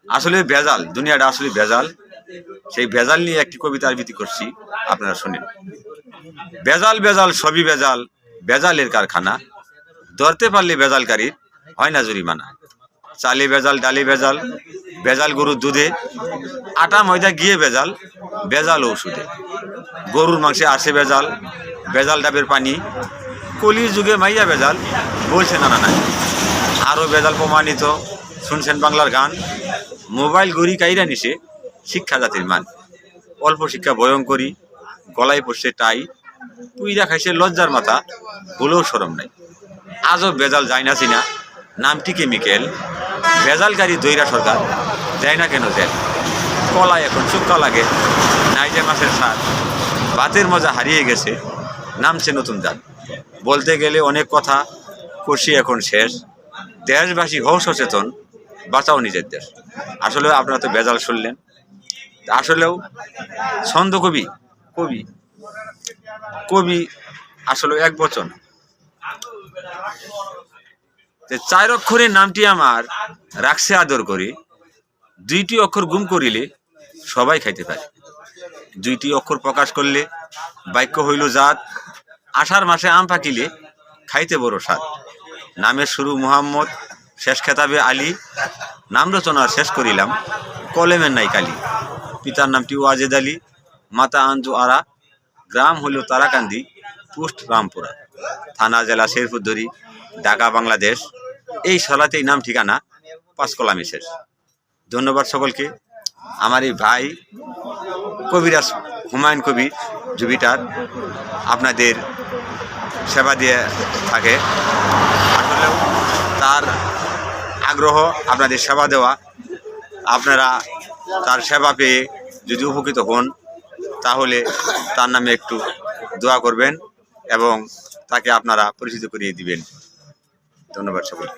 আসলে ভেজাল, দুনিয়াটা আসলে ভেজাল। সেই ভেজাল নিয়ে একটি কবিতা আবৃত্তি করছি, আপনারা শুনেন। ভেজাল ভেজাল সবই ভেজাল, ভেজালের কারখানা, ধরতে পারলে ভেজালকারী হয় না জরিমানা। চালে ভেজাল, ডালে ভেজাল, ভেজাল গরুর দুধে, আটা ময়দা গিয়ে ভেজাল, ভেজাল ঔষধে। গরুর মাংসে আসে ভেজাল, ভেজাল ডাবের পানি, কলির যুগে মাইয়া ভেজাল, বলছে নানা নানি। আরও ভেজাল প্রমাণিত, শুনছেন বাংলার গান, মোবাইল গড়ি কাইরা নিশে শিক্ষা জাতির মান। অল্প শিক্ষা ভয়ঙ্করী, গলায় পড়ছে টাই, পুইরা খাইছে লজ্জার মাথা, বলেও সরম নাই। আজও ভেজাল যায় না চিনা, নামটি কেমিক্যাল, ভেজালকারী দৈরা সরকার দেয় না কেন জেল। কলায় এখন চুক্কা লাগে, নাই যে মাছের স্বাদ, ভাতের মজা হারিয়ে গেছে, নামছে নতুন জাত। বলতে গেলে অনেক কথা, করছি এখন শেষ। দেশবাসী হও সচেতন, বাঁচাও নিজের দেশ। আসলেও আপনারা তো ভেজাল শুনলেন। আসলেও ছন্দ কবি কবি কবি আসলে এক বচন। চার অক্ষরের নামটি আমার রাখছে আদর করে, দুইটি অক্ষর গুম করিলে সবাই খাইতে পারে। দুইটি অক্ষর প্রকাশ করলে বাক্য হইল জাত, আষাঢ় মাসে আম পাকিলে খাইতে বড় স্বাদ। নামের শুরু মুহাম্মদ, শেষ খেতাবে আলী, নাম রচনা শেষ করিলাম কলেমের নাই কালি। পিতার নামটি ওয়াজেদ আলী, মাতা আঞ্জু আরা, গ্রাম হইল তারাকান্দি, পোস্ট রামপুরা, থানা জেলা শেরপুরদড়ি, ঢাকা বাংলাদেশ। এই সলাতেই নাম ঠিকানা, 5 কলামে শেষ। ধন্যবাদ সকলকে। আমার এই ভাই কবিরাজ হুমায়ুন কবির জুবিটার আপনাদের সেবা দিয়ে থাকে। আসলেও তার আগ্রহ আপনাদের সেবা দেওয়া। আপনারা তার সেবা পেয়ে যদি উপকৃত হন, তাহলে তার নামে একটু দোয়া করবেন এবং তাকে আপনারা পরিচিত করিয়ে দিবেন। ধন্যবাদ সকলকে।